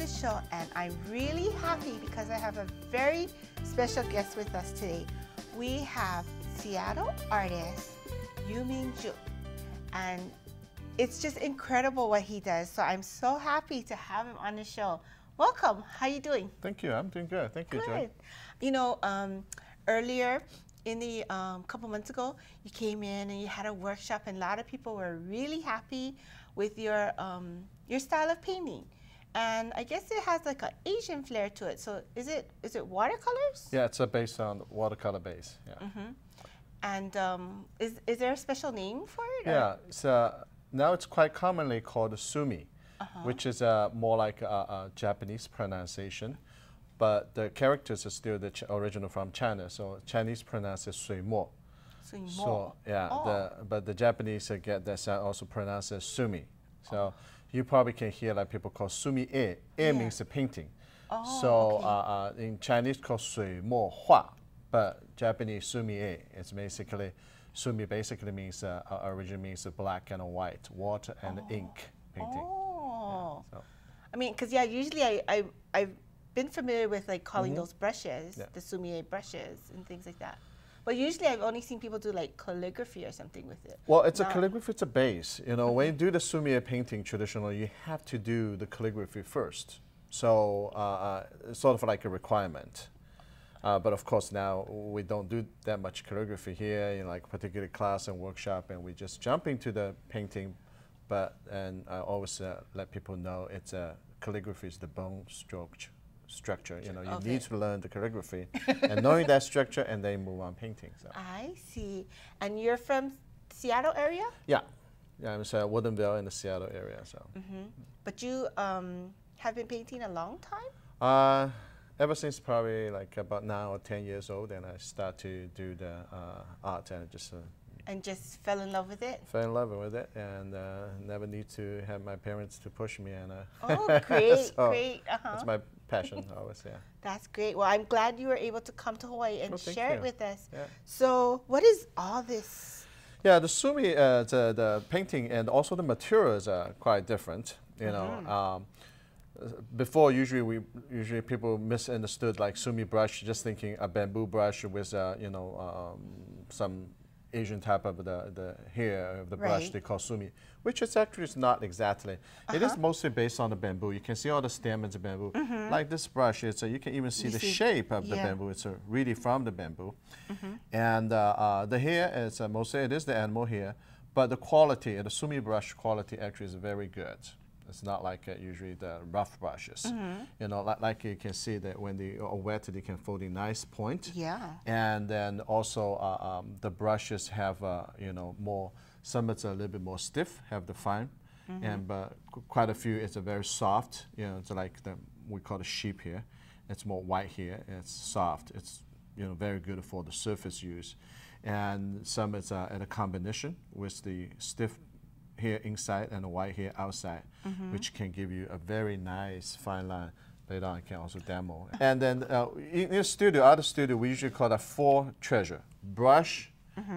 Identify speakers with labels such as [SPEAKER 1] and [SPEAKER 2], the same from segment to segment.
[SPEAKER 1] the show, and I'm really happy because I have a very special guest with us today. We have Seattle artist Ming Zhu, and it's just incredible what he does. So I'm so happy to have him on the show. Welcome. How you doing?
[SPEAKER 2] Thank you. I'm doing good. Thank you, Joy.
[SPEAKER 1] You know, earlier in the couple months ago, you came in and you had a workshop, and a lot of people were really happy with your style of painting. And I guess it has like an Asian flair to it. So is it watercolors?
[SPEAKER 2] Yeah, it's based on watercolor base. Yeah.
[SPEAKER 1] And is there a special name for it?
[SPEAKER 2] Yeah. Now it's quite commonly called Sumi, which is more like a Japanese pronunciation, but the characters are still the original from China. So Chinese pronounce it Sui Mo. So yeah, but the Japanese get that sound also pronounced as Sumi. So you probably can hear like people call Sumi E. E means a painting. So in Chinese called Sui Mo Hua, but Japanese Sumi E. It's basically Sumi basically means originally means black and white, water and ink painting.
[SPEAKER 1] Oh.
[SPEAKER 2] Yeah, so.
[SPEAKER 1] I mean, because usually I've been familiar with like calling those brushes, the Sumi E brushes and things like that. But usually I've only seen people do like calligraphy or something with it.
[SPEAKER 2] Well, it's a calligraphy, it's a base. You know, when you do the Sumi painting traditionally, you have to do the calligraphy first. So it's sort of like a requirement. But of course now we don't do that much calligraphy here in like particular class and workshop, and we just jump into the painting. And I always let people know it's calligraphy is the bone structure. You know, you need to learn the calligraphy and knowing that structure, and then move on painting. So.
[SPEAKER 1] I see. And you're from Seattle area?
[SPEAKER 2] Yeah, yeah. I'm in Woodinville in the Seattle area. So.
[SPEAKER 1] But you have been painting a long time?
[SPEAKER 2] Ever since probably like about 9 or 10 years old, and I start to do the art and just.
[SPEAKER 1] And just fell in love with it?
[SPEAKER 2] Fell in love with it, and never need to have my parents to push me. And
[SPEAKER 1] oh, great,
[SPEAKER 2] so
[SPEAKER 1] great.
[SPEAKER 2] That's my passion always, yeah.
[SPEAKER 1] That's great. Well, I'm glad you were able to come to Hawaii and share it with us.
[SPEAKER 2] Yeah.
[SPEAKER 1] So what is all this?
[SPEAKER 2] Yeah, the Sumi, the painting and also the materials are quite different. You know, before usually people misunderstood like Sumi brush, just thinking a bamboo brush with you know some Asian type of the hair of the brush they call Sumi, which is actually not exactly. It is mostly based on the bamboo. You can see all the stamens of bamboo. Like this brush, it's you can even see the shape of the bamboo. It's really from the bamboo. And the hair is mostly it is the animal hair, but the quality, the Sumi brush quality actually is very good. It's not like usually the rough brushes. You know, like you can see that when they are wet, they can fold a nice point.
[SPEAKER 1] Yeah.
[SPEAKER 2] And then also the brushes have, you know, more, some it's a little bit more stiff, have the fine, and but quite a few it's a very soft. You know, it's like we call the sheep here. It's more white here. And it's soft. It's very good for the surface use, and some it's at a combination with the stiff hair inside and the white hair outside, which can give you a very nice fine line. Later on, I can also demo. And then in the studio, other studio, we usually call that 4 treasure: brush,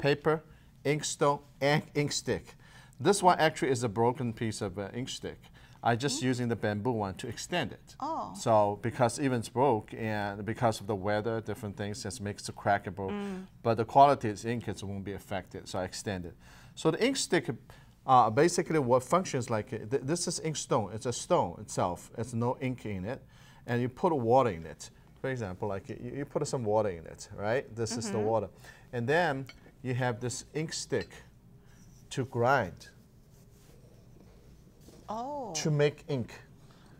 [SPEAKER 2] paper, inkstone, and ink stick. This one actually is a broken piece of ink stick. I just using the bamboo one to extend it. Oh. So because even it's broke, and because of the weather, different things just makes the crack and broke. But the quality of ink it won't be affected, so I extend it. So the ink stick. Basically, what functions like this is ink stone. It's a stone itself. It's no ink in it, and you put water in it. For example, like you put some water in it, right? This is the water, and then you have this ink stick to grind. Oh. To make ink.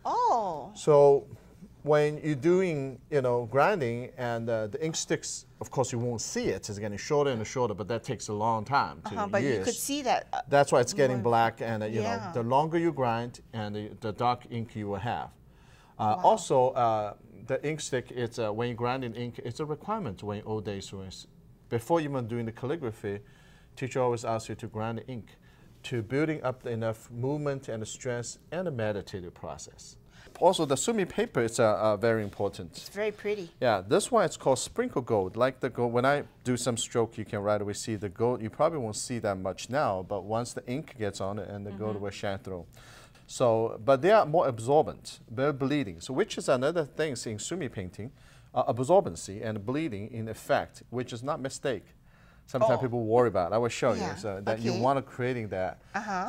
[SPEAKER 2] Oh. So when you're doing, grinding, and the ink sticks, of course, you won't see it. It's getting shorter and shorter, but that takes a long time to use.
[SPEAKER 1] But you could see that.
[SPEAKER 2] That's why it's getting black, and you know, the longer you grind, and the dark ink you will have. Also, the ink stick, it's when you grind in ink, it's a requirement when old days. Before even doing the calligraphy, teacher always asks you to grind the ink to building up enough movement and stress and a meditative process. Also, the Sumi paper is very important.
[SPEAKER 1] It's very pretty.
[SPEAKER 2] Yeah, this one it's called sprinkle gold. Like the gold, when I do some stroke, you can right away see the gold. You probably won't see that much now, but once the ink gets on it and the gold will shine through. So, but they are more absorbent, very bleeding. So, which is another thing in Sumi painting, absorbency and bleeding in effect, which is not mistake. Sometimes people worry about. I will show you so that you want to creating that.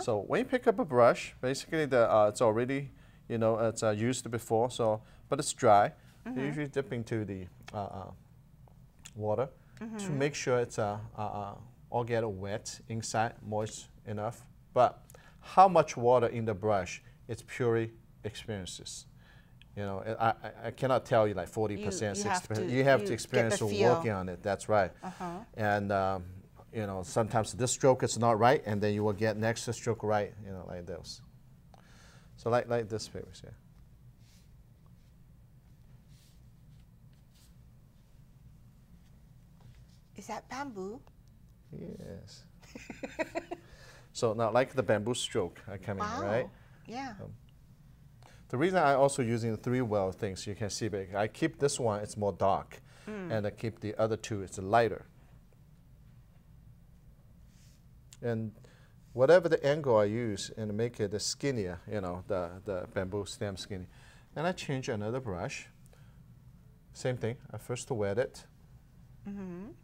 [SPEAKER 2] So when you pick up a brush, basically it's already, you know, it's used before. So, but it's dry. You usually dip into the water to make sure it's all get wet inside, moist enough. But how much water in the brush? It's purely experiences. You know, I cannot tell you like 40%, 60%. You have to experience working on it. That's right. And you know, sometimes this stroke is not right, and then you will get next stroke right. You know, like this. So like this paper here.
[SPEAKER 1] Is that bamboo?
[SPEAKER 2] Yes. So now, like the bamboo stroke coming, right?
[SPEAKER 1] Yeah.
[SPEAKER 2] The reason I also using the 3-well things, you can see, I keep this one, it's more dark, and I keep the other two, it's lighter. And whatever the angle I use, and make it skinnier, you know, the bamboo stem skinny. And I change another brush. Same thing, I first wet it. And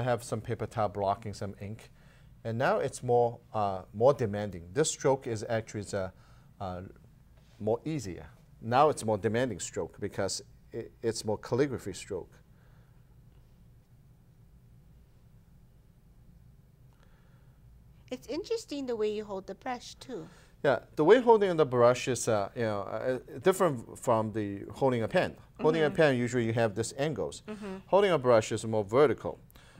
[SPEAKER 2] I have some paper towel blocking some ink. And now it's more demanding. This stroke is actually more easier. Now it's more demanding stroke because it's more calligraphy stroke.
[SPEAKER 1] It's interesting the way you hold the brush too.
[SPEAKER 2] Yeah, the way holding the brush is you know, different from the holding a pen. Holding a pen, usually you have these angles. Holding a brush is more vertical.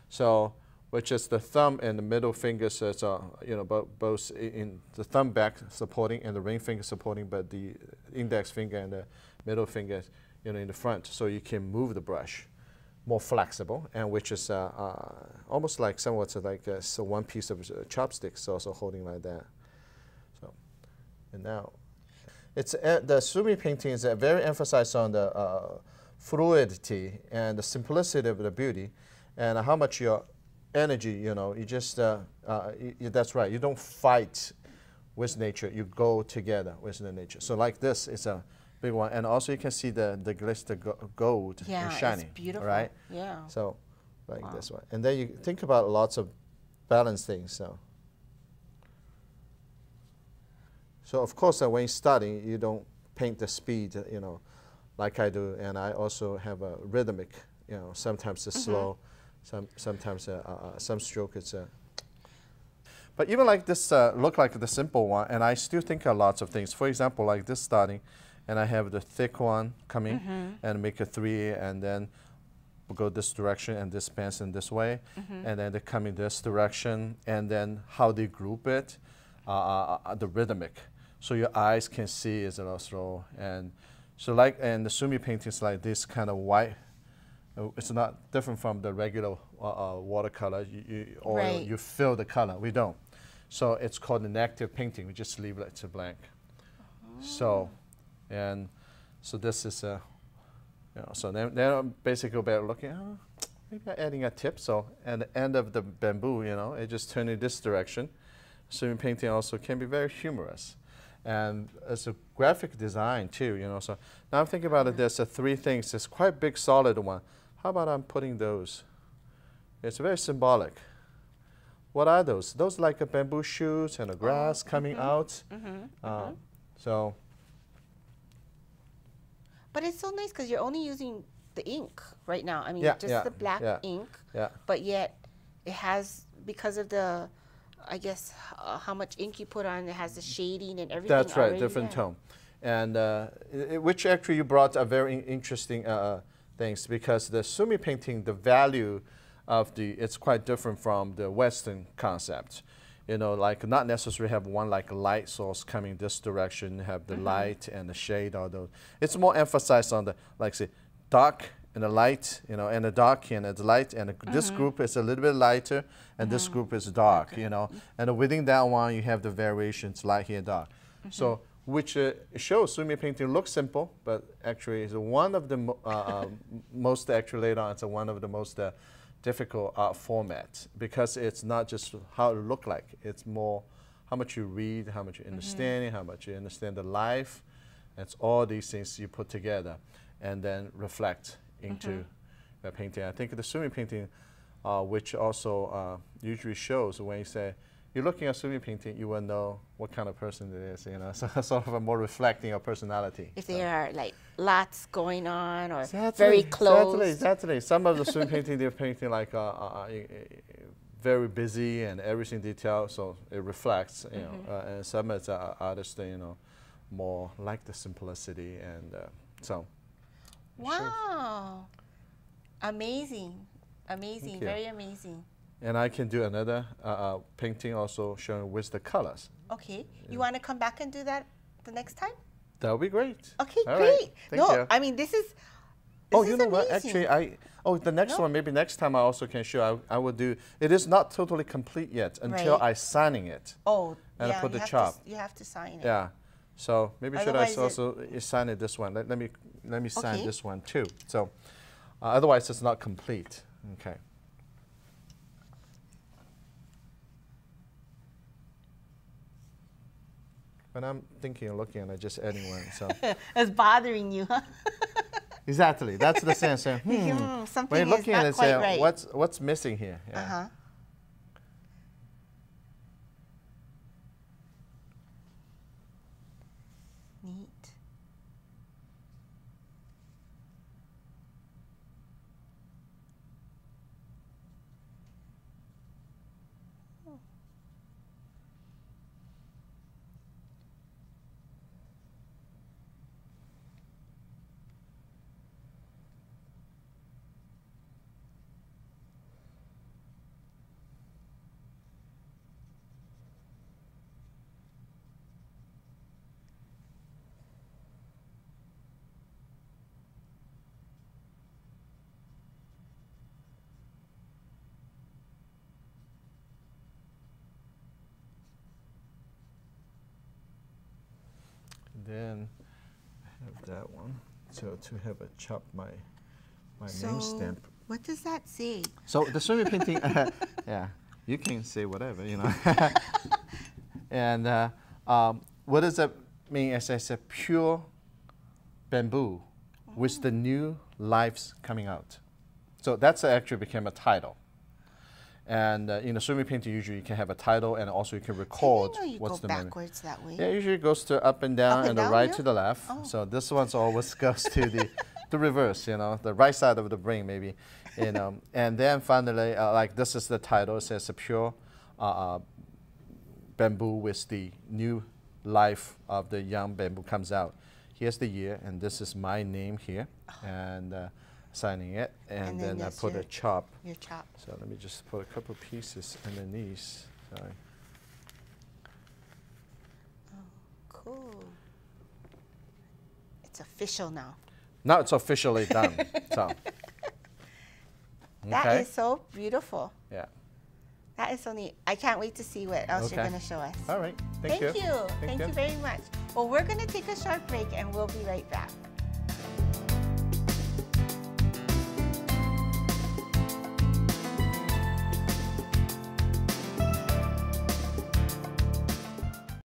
[SPEAKER 2] So, which is the thumb and the middle fingers, you know, both in the thumb back supporting and the ring finger supporting, but the index finger and the middle finger, you know, in the front, so you can move the brush more flexible, and which is almost like somewhat like so one piece of chopsticks, also holding like that. So, and now, it's the Sumi painting is very emphasized on the fluidity and the simplicity of the beauty, and how much your energy, you know, you just, that's right, you don't fight with nature, you go together with the nature. So like this is a big one, and also you can see the glister gold and shiny,
[SPEAKER 1] it's beautiful.
[SPEAKER 2] right?
[SPEAKER 1] Yeah.
[SPEAKER 2] So like this one. And then you think about lots of balance things. So of course, when you're starting, you don't paint the speed, you know, like I do, and I also have a rhythmic, you know, sometimes it's slow, sometimes some stroke it's but even like this look like the simple one, and I still think of lots of things. For example, like this starting, and I have the thick one coming and make a 3, and then we'll go this direction, and this pans in this way, and then they come in this direction, and then how they group it, the rhythmic. So your eyes can see is also, and so like, and the Sumi paintings like this kind of white, it's not different from the regular watercolor. You fill the color. We don't. So it's called an active painting. We just leave it to blank. So, and so this is you know, so then basically by looking, maybe adding a tip. So at the end of the bamboo, you know, it just turns in this direction. Sumi painting also can be very humorous. And it's a graphic design too, you know. So now I'm thinking about it, there's 3 things. It's quite big, solid one. How about I'm putting those? It's very symbolic. What are those? Those like a bamboo shoots and the grass coming out. So.
[SPEAKER 1] But it's so nice because you're only using the ink right now. I mean, just the black ink. But yet it has, because of the, I guess, how much ink you put on, it has the shading and everything.
[SPEAKER 2] That's right, different tone. And which actually you brought a very interesting things, because the Sumi painting, the value of it's quite different from the Western concept. You know, like not necessarily have one like light source coming this direction, have the light and the shade, all those. It's more emphasized on the, like say, dark and the light, you know, and the dark and the light, and this group is a little bit lighter, and this group is dark, you know. And within that one, you have the variations, light here, dark. So, which shows Sumi painting looks simple, but actually is one of the most, actually later on, it's one of the most difficult formats, because it's not just how it look like, it's more how much you read, how much you understand, how much you understand the life. It's all these things you put together and then reflect into the painting. I think the Sumi painting, which also usually shows when you say, you're looking at Sumi painting, you will know what kind of person it is, you know, so sort of a more reflecting your personality.
[SPEAKER 1] If there are like lots going on or very close.
[SPEAKER 2] Exactly. Some of the Sumi painting, they're painting like very busy and everything detailed, so it reflects, you know, and some of the artists, you know, more like the simplicity and so.
[SPEAKER 1] Wow. Amazing. Amazing. Very amazing.
[SPEAKER 2] And I can do another painting also showing with the colors.
[SPEAKER 1] Okay. You want to come back and do that the next time?
[SPEAKER 2] That would be great.
[SPEAKER 1] Okay,
[SPEAKER 2] All
[SPEAKER 1] great.
[SPEAKER 2] right. Thank you.
[SPEAKER 1] I mean, this is
[SPEAKER 2] you know what?
[SPEAKER 1] amazing.
[SPEAKER 2] Actually, the next one, maybe next time I also can show. I will do. It is not totally complete yet until I signing it.
[SPEAKER 1] Oh,
[SPEAKER 2] and
[SPEAKER 1] yeah.
[SPEAKER 2] I put the chop.
[SPEAKER 1] You have to sign it.
[SPEAKER 2] Yeah. So maybe
[SPEAKER 1] Otherwise
[SPEAKER 2] should I also sign it this one? Let me sign
[SPEAKER 1] Okay.
[SPEAKER 2] this one too. So otherwise it's not complete. Okay. When I'm thinking and looking, I'm just adding one. So
[SPEAKER 1] It's bothering you, huh?
[SPEAKER 2] exactly, that's the sense.
[SPEAKER 1] Something
[SPEAKER 2] When you're looking
[SPEAKER 1] is
[SPEAKER 2] at
[SPEAKER 1] not
[SPEAKER 2] it,
[SPEAKER 1] quite
[SPEAKER 2] say,
[SPEAKER 1] right.
[SPEAKER 2] what's missing here? Yeah.
[SPEAKER 1] Neat.
[SPEAKER 2] Then I have that one. So to have a chop my name stamp.
[SPEAKER 1] What does that say?
[SPEAKER 2] So the Sumi painting, yeah, you can say whatever, you know. And what does that mean? As I said, pure bamboo with the new lives coming out. So that's actually became a title. And in a Sumi painting, usually you can have a title and also you can record what's the meaning.
[SPEAKER 1] Backwards that way.
[SPEAKER 2] Yeah, usually it goes to up and down and the right to the left.
[SPEAKER 1] Oh.
[SPEAKER 2] So this one's always goes to the reverse, you know, the right side of the brain maybe. You know. And then finally, like this is the title. It says a pure bamboo with the new life of the young bamboo comes out. Here's the year, and this is my name here, and signing it, and then I put a chop.
[SPEAKER 1] Your chop.
[SPEAKER 2] So let me just put a couple pieces underneath. Sorry.
[SPEAKER 1] Oh, cool. It's official now.
[SPEAKER 2] Now it's officially done. So.
[SPEAKER 1] That is so beautiful.
[SPEAKER 2] Yeah.
[SPEAKER 1] That is so neat. I can't wait to see what else you're going to show us.
[SPEAKER 2] All right. Thank you.
[SPEAKER 1] Thank you very much. Well, we're going to take a short break and we'll be right back.